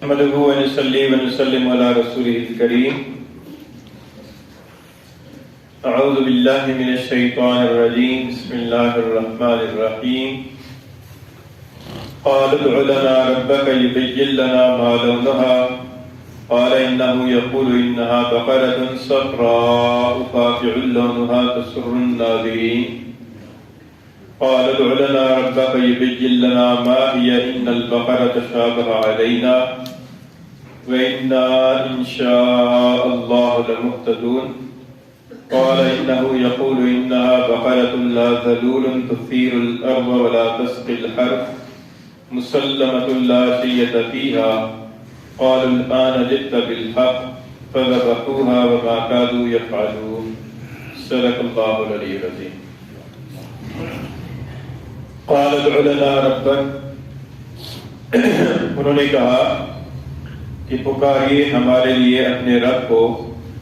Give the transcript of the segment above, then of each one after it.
نحمده ونصلي ونسلم على رسوله الكريم. اعوذ باللہ من الشیطان الرجیم. بسم اللہ الرحمن الرحیم. قال ادع لنا ربك يبين لنا ما لونها قال انه يقول انها بقرة صفراء فاقع لونها تسر الناظرين. قال ادع لنا ربك يبين لنا ما هي ان البقرة تشابه علينا وإنا إن شاء الله لمهتدون. قال إنه يقول إنها بقرة لا ذلول تثير الأرض ولا تسقي الحرث مسلمة لا شية فيها. قالوا الآن جئت بالحق فذبحوها وما كادوا يفعلون. صدق الله العلي العظيم. قال ادع لنا ربك. انہوں نے کہا کہ پکاریے ہمارے لیے اپنے رب کو.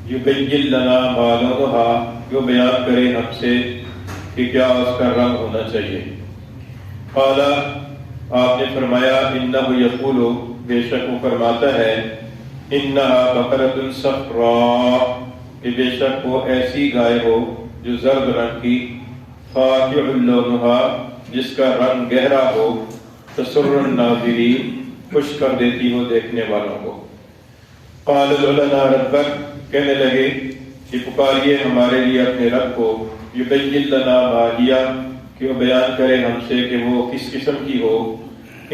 یبین لنا ما لونها، جو بیان کرے ہم سے کہ کیا اس کا رنگ ہونا چاہیے. قال، آپ نے فرمایا، انه یقول، بے شک وہ فرماتا ہے، انها بقرة صفراء، کہ بے شک وہ ایسی گائے ہو جو زرد رنگ کی، فاقع لونها، جس کا رنگ گہرا ہو، تسر الناظرین، خوش کر دیتی ہو دیکھنے والوں کو. قال ادع لنا ربک، کہنے لگے کہ پکاریے ہمارے لیے اپنے رب کو. یبین لنا ما ہی، کہ وہ بیان کرے ہم سے کہ وہ کس قسم کی ہو.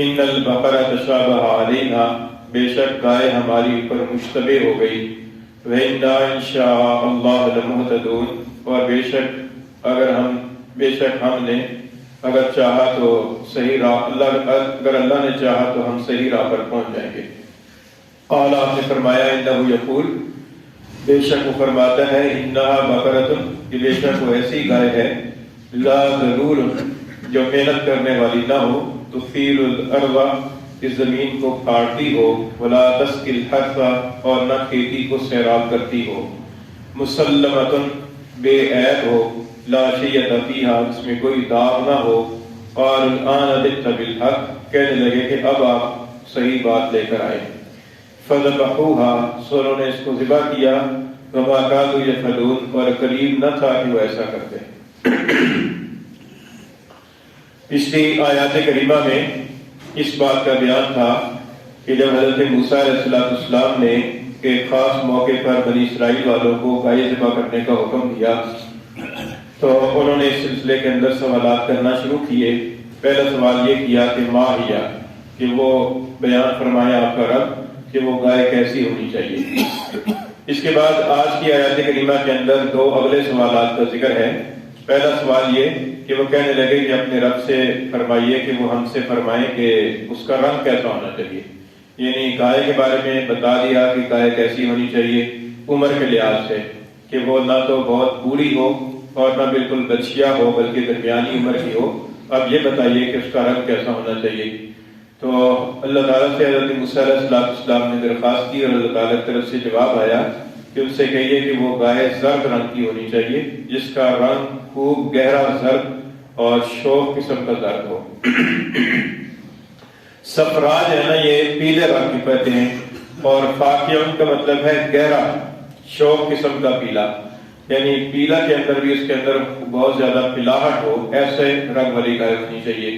ان البقرہ تشابہ علینا، بے شک گائے ہماری پر مشتبہ ہو گئی. وإنا إن شاء اللہ لمہتدون، اور بے شک ہم نے اگر چاہا تو صحیح راہ، اگر اللہ نے چاہا تو ہم صحیح راہ پر پہنچ جائیں گے. قال، آپ نے فرمایا، انه یقول، بے شک وہ فرماتا ہے، انها بقرۃ، کہ بے شک وہ ایسی گائے ہے، لا ذلول، جو محنت کرنے والی نہ ہو، تثیر الارض، اس زمین کو پھاڑتی ہو، ولا تسقی الحرث، اور نہ کھیتی کو سیراب کرتی ہو، مسلمۃ، بے عیب ہو، لا شیۃ فیہا، اس میں کوئی داغ نہ ہو. قال الآن جئت بالحق، کہنے لگے کہ اب آپ صحیح بات لے کر آئے. فذبحوها، سو انہوں نے اس کو ذبح کیا. وما كادوا يفعلون، اور قریب نہ تھا کہ وہ ایسا کرتے. پچھلی آیات کریمہ میں اس بات کا بیان تھا کہ جب حضرت موسیٰ علیہ السلام نے ایک خاص موقع پر بنی اسرائیل والوں کو گائے ذبح کرنے کا حکم دیا تو انہوں نے اس سلسلے کے اندر سوالات کرنا شروع کیے. پہلا سوال یہ کیا کہ ما ہی، کہ وہ بیان فرمایا آپ کا رب کہ وہ گائے کیسی ہونی چاہیے. اس کے بعد آج کی آیات کریمہ کے اندر دو اگلے سوالات کا ذکر ہے. پہلا سوال یہ کہ وہ کہنے لگے کہ اپنے رب سے فرمائیے کہ وہ ہم سے فرمائیں کہ اس کا رنگ کیسا ہونا چاہیے. یعنی گائے کے بارے میں بتا دیا کہ گائے کیسی ہونی چاہیے عمر کے لحاظ سے، کہ وہ نہ تو بہت بوڑھی ہو اور نہ بالکل بچیا ہو بلکہ درمیانی عمر کی ہو. اب یہ بتائیے کہ اس کا رنگ کیسا ہونا چاہیے. تو اللہ تعالیٰ سے حضرت موسیٰ علیہ السلام نے درخواست کی اور اللہ تعالیٰ کی طرف سے جواب آیا کہ ان سے کہیے کہ وہ گائے زرد رنگ کی ہونی چاہیے، جس کا رنگ خوب گہرا زرد اور شوخ قسم کا زرد ہو. صفرا جو ہے نا، یہ پیلے رنگ کی کہتے ہیں، اور فاقع کا مطلب ہے گہرا شوخ قسم کا پیلا، یعنی پیلا کے اندر بھی اس کے اندر بہت زیادہ پلاہٹ ہو، ایسے رنگ والی گائے ہونی چاہیے.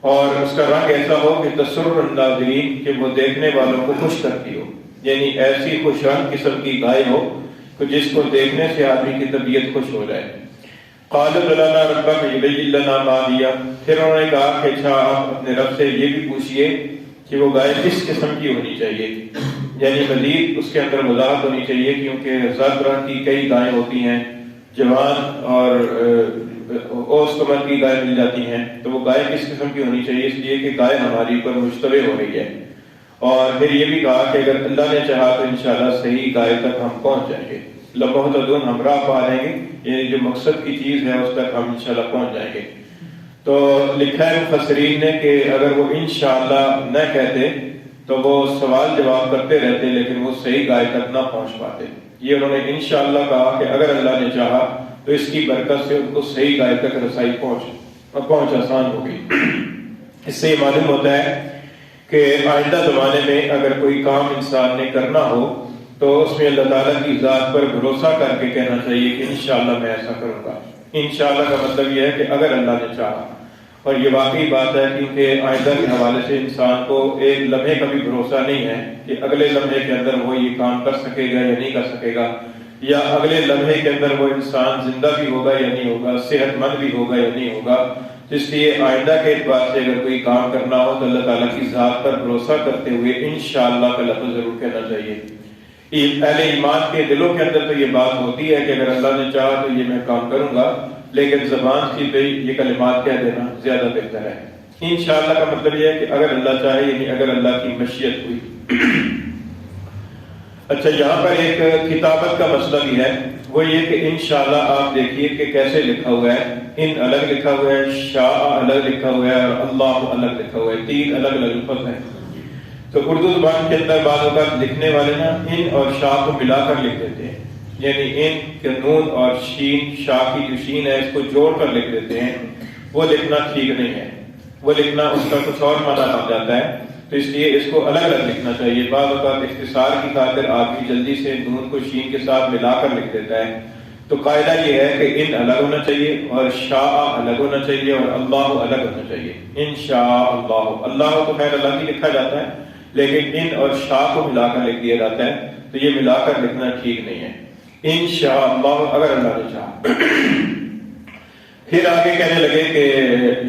اور اس کا رنگ ایسا ہو کہ تسر الناظرین، کہ وہ دیکھنے والوں کو خوش کرتی ہو، یعنی ایسی خوش رنگ قسم کی گائے ہو کہ جس کو دیکھنے سے آدمی کی طبیعت خوش ہو جائے. قال ادع لنا ربک یبین لنا ما ہی، پھر انہوں نے کہا کہ اچھا آپ اپنے رب سے یہ بھی پوچھئے کہ وہ گائے کس قسم کی ہونی چاہیے. یعنی مزید اس کے اندر وضاحت ہونی چاہیے، کیونکہ زرد رنگ کی کئی گائیں ہوتی ہیں، جوان اور اوس کمر کی گائے مل جاتی ہیں. تو وہ گائے کس قسم کی ہونی چاہیے، اس لیے کہ گائے ہماری پر مشتبہ ہو رہی ہے. اور پھر یہ بھی کہا کہ اگر اللہ نے چاہا تو انشاءاللہ صحیح گائے تک ہم پہنچ جائیں گے، لمہتدون، ہم راہ پا لیں گے، یعنی جو مقصد کی چیز ہے اس تک ہم انشاءاللہ پہنچ جائیں گے. تو لکھا ہے مفسرین نے کہ اگر وہ انشاءاللہ نہ کہتے تو وہ سوال جواب کرتے رہتے لیکن وہ صحیح گائے تک نہ پہنچ پاتے. یہ انہوں نے انشاءاللہ کہا کہ اگر اللہ نے چاہا تو اس کی برکت سے ان کو صحیح گائے تک رسائی پہنچ آسان ہو گئی. اس سے یہ معلوم ہوتا ہے کہ آئندہ زمانے میں اگر کوئی کام انسان نے کرنا ہو تو اس میں اللہ تعالیٰ کی ذات پر بھروسہ کر کے کہنا چاہیے کہ انشاءاللہ میں ایسا کروں گا۔ انشاءاللہ کا مطلب یہ ہے کہ اگر اللہ نے چاہا، اور یہ واقعی بات ہے کیونکہ آئندہ کے حوالے سے انسان کو ایک لمحے کا بھی بھروسہ نہیں ہے کہ اگلے لمحے کے اندر وہ یہ کام کر سکے گا یا نہیں کر سکے گا، یا اگلے لمحے کے اندر وہ انسان زندہ بھی ہوگا یا نہیں ہوگا، صحت مند بھی ہوگا یا نہیں ہوگا۔ اس لیے آئندہ کے اعتبار سے اگر کوئی کام کرنا ہو تو اللہ تعالیٰ کی ذات پر بھروسہ کرتے ہوئے انشاءاللہ کا لفظ ضرور کہنا چاہیے۔ اہل ایمان کے دلوں کے اندر تو یہ بات ہوتی ہے کہ اگر اللہ نے چاہا تو یہ میں کام کروں گا، لیکن زبان کی پہ یہ کلمات کہہ دینا زیادہ بہتر ہے۔ انشاءاللہ کا مطلب یہ ہے کہ اگر اللہ چاہے، یعنی اگر اللہ کی مشیت ہوئی۔ اچھا، یہاں پر ایک کتابت کا مسئلہ بھی ہے، وہ یہ کہ انشاءاللہ آپ دیکھیے کہ کیسے لکھا ہوا ہے۔ ان الگ لکھا ہوا ہے، شاء الگ لکھا ہوا ہے، اور اللہ الگ لکھا ہوا ہے، تین الگ الگ لفظ ہیں۔ تو اردو زبان کے اندر بعض اوقات لکھنے والے نا ان اور شاء کو ملا کر لکھ دیتے ہیں، یعنی ان کے نون اور شین، شاء کی جو شین ہے اس کو جوڑ کر لکھ دیتے ہیں۔ وہ لکھنا ٹھیک نہیں ہے، وہ لکھنا اس کا کچھ اور معنی بن جاتا ہے، تو اس لیے اس کو الگ الگ لکھنا چاہیے۔ بعض اوقات اختصار کی خاطر آدمی جلدی سے نون کو شین کے ساتھ ملا کر لکھ دیتا ہے۔ تو قاعدہ یہ ہے کہ ان الگ ہونا چاہیے اور شاء الگ ہونا چاہیے اور اللہ الگ ہونا چاہیے۔ ان شاء اللہ، اللہ تو خیر اللہ کی لکھا جاتا ہے، لیکن ان اور شاء کو ملا کر لکھ دیا جاتا ہے، تو یہ ملا کر لکھنا ٹھیک نہیں ہے۔ ان شاء اللہ، اگر اللہ نے چاہا۔ پھر آگے کہنے لگے کہ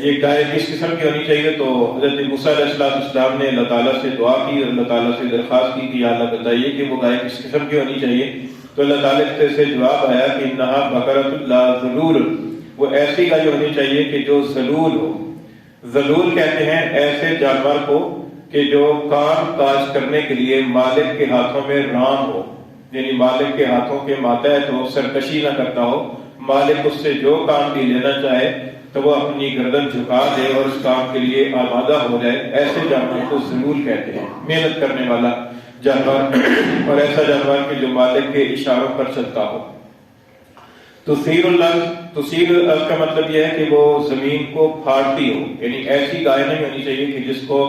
یہ گائے کس قسم کی ہونی چاہیے، تو حضرت موسیٰ علیہ السلام نے اللہ تعالیٰ سے دعا کی اور اللہ تعالیٰ سے درخواست کی کہ یا اللہ بتائیے کہ وہ گائے کس قسم کی ہونی چاہیے، تو اللہ تعالیٰ سے جواب آیا کہ انہا بقرۃ لا ذلول، وہ ایسی گائے ہونی چاہیے کہ جو ذلول ہو۔ ذلول کہتے ہیں ایسے جانور کو کہ جو کام کاج کرنے کے لیے مالک کے ہاتھوں میں رام ہو، یعنی مالک کے ہاتھوں کے ماتحت ہو، سرکشی نہ کرتا ہو، مالک اس سے جو کام بھی لینا چاہے تو وہ اپنی گردن جھکا دے اور اس کام کے لیے آمادہ ہو جائے، ایسے جانور کو ذلول کہتے ہیں، محنت کرنے والا جانور، اور ایسا جانور کہ جو مالک کے اشاروں پر چلتا ہو۔ تثیر الارض کا مطلب یہ ہے کہ وہ زمین کو پھاڑتی ہو، یعنی ایسی گائے نہیں ہونی چاہیے کہ جس کو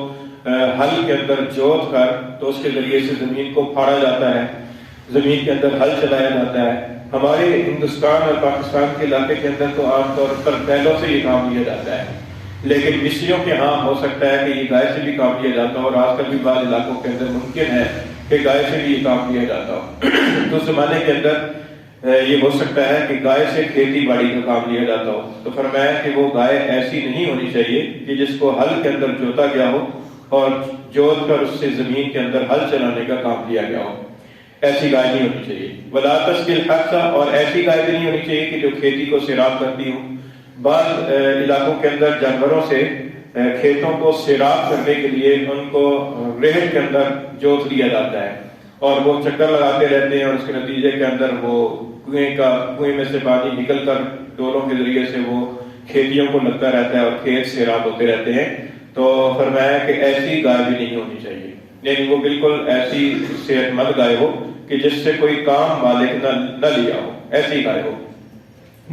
ہل کے اندر جوت کر تو اس کے ذریعے سے زمین کو پھاڑا جاتا ہے، زمین کے اندر ہل چلایا جاتا ہے۔ ہمارے ہندوستان اور پاکستان کے علاقے کے اندر تو عام طور پر بیلوں سے یہ کام لیا جاتا ہے، لیکن مصریوں کے ہاں ہو سکتا ہے کہ یہ گائے سے بھی کام لیا جاتا ہو، اور آج کل بھی بعض علاقوں کے اندر ممکن ہے کہ گائے سے بھی یہ کام لیا جاتا ہو۔ تو اس زمانے کے اندر یہ ہو سکتا ہے کہ گائے سے کھیتی باڑی کا کام لیا جاتا ہو، تو فرمایا کہ وہ گائے ایسی نہیں ہونی چاہیے کہ جس کو ہل کے اندر جوتا گیا ہو اور جوت کر اس سے زمین کے اندر ہل چلانے کا کام لیا گیا ہو، ایسی گائے نہیں ہونی چاہیے۔ ولا تسقی الحرث، اور ایسی گائے بھی نہیں ہونی چاہیے کہ جو کھیتی کو سیراب کرتی ہوں۔ بعض علاقوں کے اندر جانوروں سے کھیتوں کو سیراب کرنے کے لیے ان کو ریہڑ کے اندر جوت لیا جاتا ہے، اور وہ چکر لگاتے رہتے ہیں، اور اس کے نتیجے کے اندر وہ کنویں میں سے پانی نکل کر ڈولوں کے ذریعے سے وہ کھیتیوں کو لگتا رہتا ہے اور کھیت سیراب ہوتے رہتے ہیں۔ تو فرمایا کہ ایسی گائے بھی نہیں ہونی چاہیے، یعنی وہ بالکل ایسی صحت مند گائے ہو کہ جس سے کوئی کام مالک نہ لیا ہو، ایسی گائے ہو۔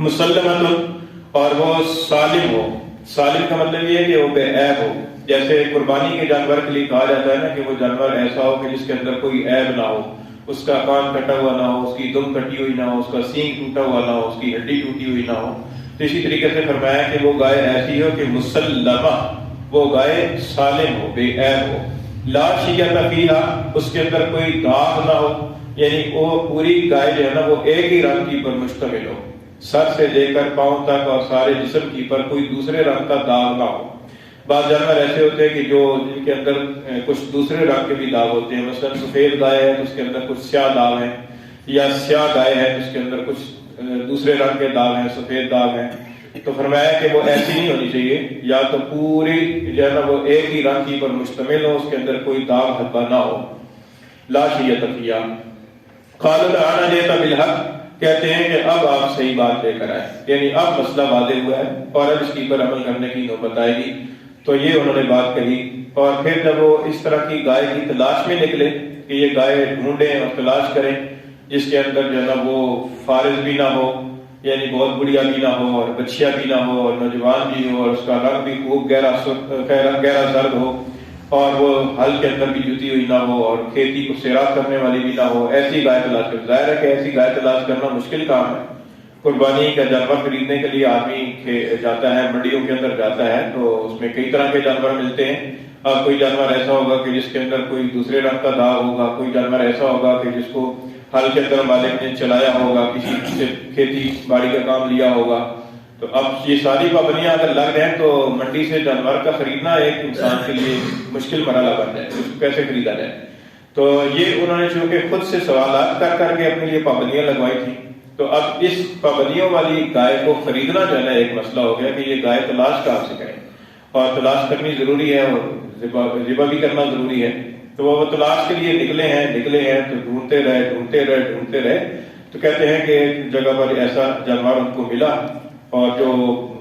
مسلمت، اور وہ سالم ہو۔ سالم کا مطلب یہ ہے کہ وہ بے عیب ہو، جیسے قربانی کے جانور کے لیے کہا جاتا ہے نا کہ وہ جانور ایسا ہو کہ جس کے اندر کوئی عیب نہ ہو، اس کا کان کٹا ہوا نہ ہو، اس کی دم کٹی ہوئی نہ ہو، اس کا سینگ ٹوٹا ہوا نہ ہو، اس کی ہڈی ٹوٹی ہوئی نہ ہو۔ تو اسی طریقے سے فرمایا کہ وہ گائے ایسی ہو کہ مسلمہ، وہ گائے سالم ہو، بے عیب ہو۔ لا شیۃ فیہا، اس کے اندر کوئی داغ نہ ہو، یعنی وہ پوری گائے جو ہے نا وہ ایک ہی رنگ کی پر مشتمل ہو، سر سے لے کر پاؤں تک اور سارے جسم کی پر کوئی دوسرے رنگ کا داغ نہ ہو۔ بعض جانور ایسے ہوتے ہیں کہ جن کے اندر کچھ دوسرے رنگ کے بھی داغ ہوتے ہیں، مثلا سفید گائے ہے تو اس کے اندر کچھ سیاہ داغ ہیں، یا سیاہ گائے ہے تو اس کے اندر کچھ دوسرے رنگ کے داغ ہیں، سفید داغ ہیں۔ تو فرمایا کہ وہ ایسی نہیں ہونی چاہیے، یا تو پوری جو ہے نا وہ ایک ہی رنگ کی پر مشتمل ہو، اس کے اندر کوئی داغ دھبا نہ ہو۔ لا شیۃ فیہا۔ قال الآن جئت بالحق، کہتے ہیں کہ اب آپ صحیح بات لے کر آئے، یعنی اب مسئلہ واضح ہوا ہے اور اب اس کی پر عمل کرنے کی نوبت آئے گی۔ تو یہ انہوں نے بات کہی، اور پھر جب وہ اس طرح کی گائے کی تلاش میں نکلے کہ یہ گائے ڈھونڈیں اور تلاش کریں جس کے اندر جو ہے نا وہ فارغ بھی نہ ہو، یعنی بہت بڑھیا بھی نہ ہو اور بچیا بھی نہ ہو اور نوجوان بھی ہو اور اس کا رنگ بھی خوب گہرا زرد ہو، اور وہ ہل کے اندر بھی جوتی ہوئی نہ ہو اور کھیتی کو سیراب کرنے والی بھی نہ ہو، ایسی گائے تلاش کر. ظاہر ہے کہ ایسی گائے تلاش کرنا مشکل کام ہے. قربانی کا جانور خریدنے کے لیے آدمی جاتا ہے، منڈیوں کے اندر جاتا ہے، تو اس میں کئی طرح کے جانور ملتے ہیں. اب کوئی جانور ایسا ہوگا کہ جس کے اندر کوئی دوسرے رنگ کا داغ ہوگا، کوئی جانور ایسا ہوگا کہ جس کو ہل کے اندر مالک نے چلایا ہوگا، کسی سے کھیتی باڑی کا کام لیا ہوگا. تو اب یہ ساری پابندیاں اگر لگ رہے ہیں تو منڈی سے جانور کا خریدنا ایک انسان کے لیے مشکل مرحلہ بن جائے. اس کو کیسے خریدا جائے؟ تو یہ انہوں نے چونکہ خود سے سوالات کر کے اپنے لیے پابندیاں لگوائی تھی، تو اب اس پابندیوں والی گائے کو خریدنا جو ہے ایک مسئلہ ہو گیا کہ یہ گائے تلاش کہاں سے کریں، اور تلاش کرنی ضروری ہے اور ذبح بھی کرنا ضروری ہے. تو وہ تلاش کے لیے نکلے ہیں تو ڈھونڈتے رہے تو کہتے ہیں کہ ایک جگہ پر ایسا جانور ان کو ملا، اور جو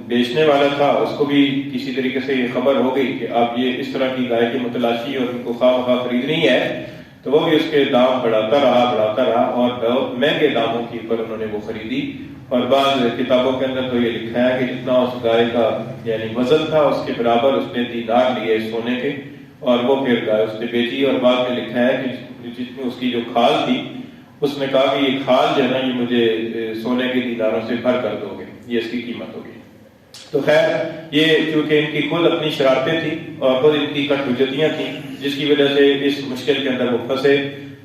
بیچنے والا تھا اس کو بھی کسی طریقے سے یہ خبر ہو گئی کہ اب یہ اس طرح کی گائے کی متلاشی اور ان کو خواہ خریدنی ہے. تو وہ بھی اس کے دام بڑھاتا رہا اور بہت مہنگے داموں کے اوپر انہوں نے وہ خریدی. اور بعض کتابوں کے اندر تو یہ لکھا ہے کہ جتنا اس گائے کا یعنی وزن تھا اس کے برابر اس نے دینار لیے سونے کے، اور وہ پھر گائے اس نے بیچی. اور بعد میں لکھا ہے کہ جس میں اس کی جو کھال تھی اس نے کہا کہ یہ کھال جو ہے نا یہ مجھے سونے کے دیناروں سے بھر کر دو گے، یہ اس کی قیمت ہوگی. تو خیر یہ کیونکہ ان کی خود اپنی شرارتیں تھیں اور خود ان کی کٹ حجتیاں تھیں جس کی وجہ سے اس مشکل کے اندر وہ پھنسے،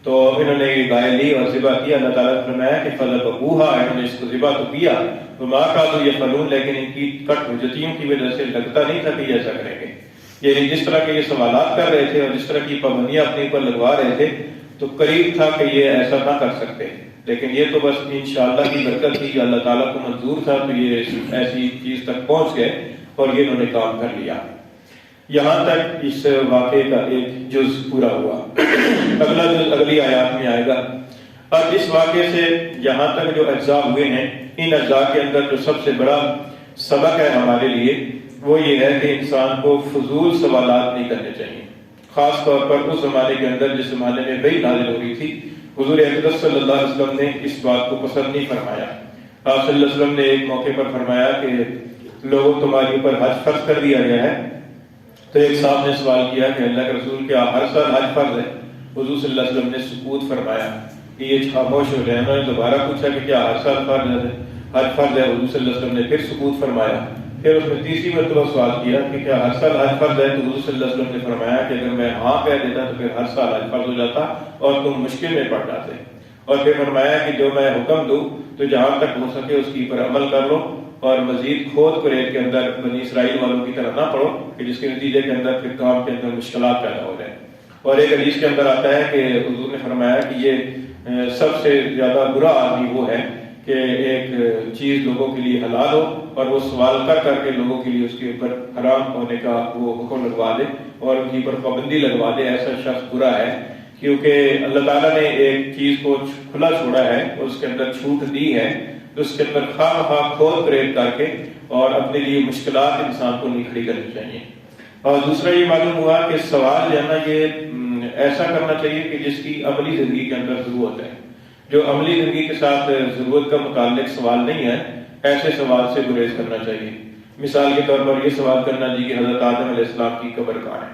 تو انہوں نے یہ گائے لی اور ذبح کیا. اللہ تعالیٰ نے فرمایا کہ فذبحوہا، انہوں نے اس کو ذبح تو کیا، وما کانوا یفعلون، لیکن ان کی کٹ حجتیوں کی وجہ سے لگتا نہیں تھا کہ یہ ایسا کریں گے. یعنی جس طرح کے یہ سوالات کر رہے تھے اور جس طرح کی پابندیاں اپنے اوپر لگوا رہے تھے تو قریب تھا کہ یہ ایسا نہ کر سکتے، لیکن یہ تو بس انشاءاللہ کی برکت تھی، اللہ تعالیٰ کو منظور تھا تو یہ ایسی چیز تک پہنچ گئے اور یہ انہوں نے کام کر لیا. یہاں تک اس واقعے کا ایک جز پورا ہوا. اگلا جز اگلی آیات میں آئے گا. اب اس واقعے سے یہاں تک جو اجزاء ہوئے ہیں، ان اجزاء کے اندر جو سب سے بڑا سبق ہے ہمارے لیے وہ یہ ہے کہ انسان کو فضول سوالات نہیں کرنے چاہیے، خاص طور پر اس زمانے کے اندر جس زمانے میں وحی نازل ہو رہی تھی. حضور اقدس صلی اللہ علیہ وسلم نے اس بات کو پسند نہیں فرمایا. آپ صلی اللہ علیہ وسلم نے ایک موقع پر فرمایا کہ لوگوں تمہارے اوپر حج فرض کر دیا گیا ہے. تو ایک صاحب نے سوال کیا کہ اللہ کے رسول کیا ہر سال حج فرض ہے؟ حضور صلی اللہ علیہ وسلم نے سکوت فرمایا کہ یہ خاموش ہو جائے. انہوں نے دوبارہ پوچھا کہ کیا ہر سال حج فرض ہے؟ حضور صلی اللہ علیہ وسلم نے پھر سکوت فرمایا. پھر اس نے تیسری مرتبہ سوال کیا کہ کیا ہر سال حج فرض ہے؟ تو حضور صلی اللہ علیہ وسلم نے فرمایا کہ اگر میں ہاں کہہ دیتا تو پھر ہر سال حج فرض ہو جاتا اور تم مشکل میں پڑ جاتے. اور پھر فرمایا کہ جو میں حکم دوں تو جہاں تک ہو سکے اس کی پر عمل کر لو اور مزید کھود قریب کے اندر بنی اسرائیل والوں کی طرح نہ پڑھو کہ جس کے نتیجے کے اندر پھر کام کے اندر مشکلات پیدا ہو جائیں. اور ایک حدیث کے اندر آتا ہے کہ حضور نے فرمایا کہ یہ سب سے زیادہ برا آدمی وہ ہے کہ ایک چیز لوگوں کے لیے حلال ہو اور وہ سوال کر کے لوگوں کے لیے اس کے اوپر حرام ہونے کا وہ حکم لگوا دے اور ان کے اوپر پابندی لگوا دے. ایسا شخص برا ہے کیونکہ اللہ تعالیٰ نے ایک چیز کو کھلا چھوڑا ہے اور اس کے اندر چھوٹ دی ہے تو اس کے اندر خواہ کھود پریب کر کے اور اپنے لیے مشکلات انسان کو نہیں کھڑی کرنی چاہیے. اور دوسرا یہ معلوم ہوا کہ سوال جو ہے نا یہ ایسا کرنا چاہیے کہ جس کی عملی زندگی کے اندر ضرورت ہے. جو عملی زندگی کے ساتھ ضرورت کا متعلق سوال نہیں ہے ایسے سوال سے گریز کرنا چاہیے. مثال کے طور پر یہ سوال کرنا جی کہ حضرت آدم علیہ السلام کی قبر کہاں ہے،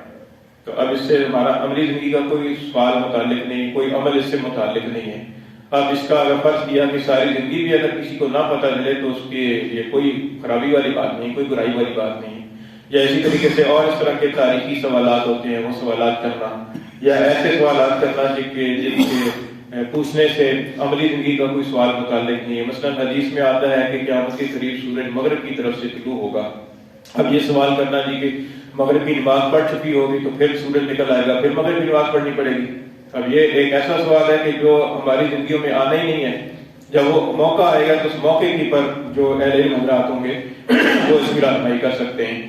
تو اب اس سے ہمارا عملی زندگی کا کوئی سوال متعلق نہیں، کوئی عمل اس سے متعلق نہیں ہے. اب اس کا اگر فرض کیا کہ ساری زندگی بھی اگر کسی کو نہ پتہ چلے تو اس کی یہ کوئی خرابی والی بات نہیں، کوئی برائی والی بات نہیں. یا اسی طریقے سے اور اس طرح کے تاریخی سوالات ہوتے ہیں وہ سوالات کرنا یا ایسے سوالات کرنا جن کے پوچھنے سے عملی زندگی کا کوئی سوال متعلق نہیں ہے. مثلا حدیث میں آتا ہے کہ قیامت کے قریب سورج مغرب کی طرف سے طلوع ہوگا. اب یہ سوال کرنا جی کہ مغرب کی نماز پڑھ چکی ہوگی تو پھر سورج نکل آئے گا، پھر مغرب کی نماز پڑھنی پڑے گی. اب یہ ایک ایسا سوال ہے کہ جو ہماری زندگیوں میں آنا ہی نہیں ہے. جب وہ موقع آئے گا تو اس موقع کی پر جو اہل علم حضرات ہوں گے وہ اس کی رہنمائی کر سکتے ہیں.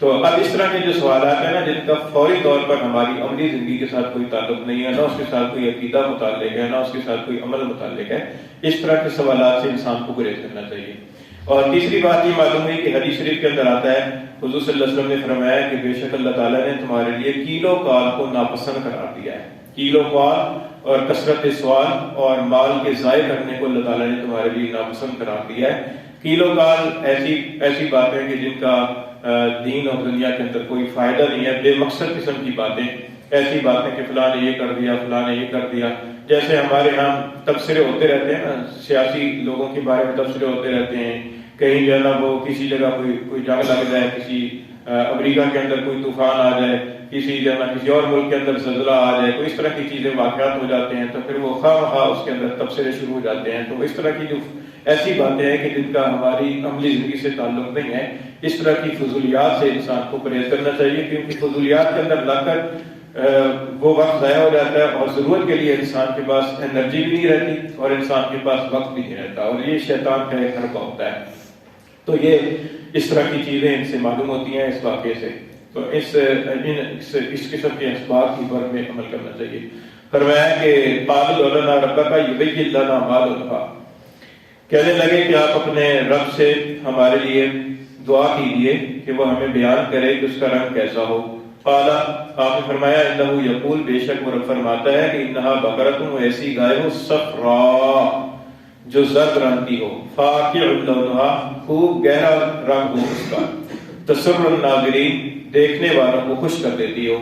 تو اب اس طرح کے جو سوالات ہیں نا جن کا فوری طور پر ہماری عملی زندگی کے ساتھ کوئی تعلق نہیں ہے، نہ اس کے ساتھ کوئی عقیدہ متعلق ہے، نہ اس کے ساتھ کوئی عمل متعلق ہے، اس طرح کے سوالات سے انسان کو گریز کرنا چاہیے. اور تیسری بات یہ معلوم ہوئی کہ حدیث شریف کے اندر آتا ہے حضور صلی اللہ علیہ وسلم نے فرمایا کہ بے شک اللہ تعالیٰ نے تمہارے لیے کیلو کال کو ناپسند قرار دیا ہے. کیلو کال اور کثرت سوال اور مال کے ضائع کرنے کو اللہ تعالیٰ نے تمہارے لیے ناپسند قرار دیا ہے. کیلو کال ایسی باتیں کہ جن کا دین اور دنیا کے اندر کوئی فائدہ نہیں ہے، بے مقصد قسم کی باتیں، ایسی باتیں کہ فلاں نے یہ کر دیا، فلاں نے یہ کر دیا. جیسے ہمارے ہاں تبصرے ہوتے رہتے ہیں نا، سیاسی لوگوں کے بارے میں تبصرے ہوتے رہتے ہیں. کہیں جو ہے نا وہ کسی جگہ کوئی جنگ لگ جائے، کسی امریکہ کے اندر کوئی طوفان آ جائے، کسی جو ہے نا کسی اور ملک کے اندر زلزلہ آ جائے، کوئی اس طرح کی چیزیں واقعات ہو جاتے ہیں، تو پھر وہ خواہ مخواہ اس کے اندر تبصرے شروع ہو جاتے ہیں. تو اس طرح کی جو ایسی باتیں ہیں کہ جن کا ہماری عملی زندگی سے تعلق نہیں ہے، اس طرح کی فضولیات سے انسان کو پرہیز کرنا چاہیے، کیونکہ فضولیات کے اندر لا کر وہ وقت ضائع ہو جاتا ہے، اور ضرورت کے لیے انسان کے پاس انرجی بھی نہیں رہتی اور انسان کے پاس وقت بھی نہیں رہتا، اور یہ شیطان کا ایک حربہ ہوتا ہے. تو یہ اس طرح کی چیزیں ان سے معلوم ہوتی ہیں اس واقعے سے. تو اس قسم کے اسباب کی پر میں عمل کرنا چاہیے. فرمایا کہ قالوا ادع لنا ربک یبین لنا ما لونھا، کہنے لگے کہ آپ اپنے رب سے ہمارے لیے دعا کیجیے کہ وہ ہمیں بیان کرے کہ اس کا رنگ کیسا ہو. قال، آپ نے فرمایا انہ یقول، بے شک وہ رب فرماتا ہے کہ انہا بقرۃ، وہ ایسی گائے ہو، صفراء، جو زرد رنگ کی ہو، فاقع لونھا، خوب گہرا رنگ ہو اس کا، تسر الناظرین، دیکھنے والوں کو خوش کر دیتی ہو.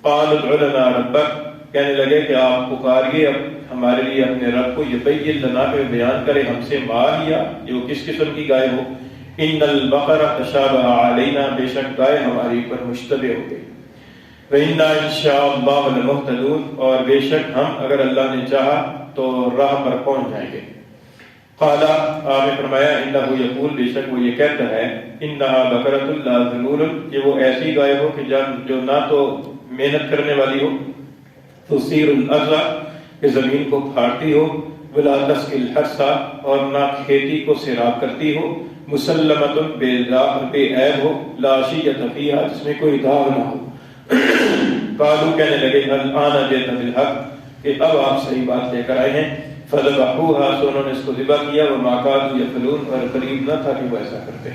قال ادع لنا ربک، کہنے لگے کہ آپ پکاریے ہمارے لیے اپنے رب کو، یبین لنا، کہ بیان کرے ہم سے، ما ہیا، جو کس قسم کی گائے ہو. ان البقر تشابہ علینا، بے شک گائے ہماری پر مشتبہ ہو گئی. وَإِنَّا إِن شَاءَ اللَّهُ لَمُهْتَدُونَ، اور بے شک ہم اگر اللہ نے چاہا تو راہ پر پہنچ جائیں گے. قال، آپ نے فرمایا انہ یقول، بے شک وہ یہ کہتا ہے، انہا بقرۃ لا ذلول، کہ وہ ایسی گائے ہو کہ جو نہ تو محنت کرنے والی ہو، تثیر الارض، کہ زمین کو پھاڑتی ہو، ولا تسقی الحرث، اور نہ کھیتی کو سیراب کرتی ہو، مسلمۃ، بے عیب ہو، لا شیۃ فیہا، جس میں کوئی داغ نہ ہو. قالوا، کہنے لگے، الآن جئت بالحق، کہ اب آپ صحیح بات لے کر آئے ہیں. فذبحوها، تو انہوں نے اس کو ذبح کیا، وما كادوا يفعلون، اور قریب نہ تھا کہ وہ ایسا کرتے.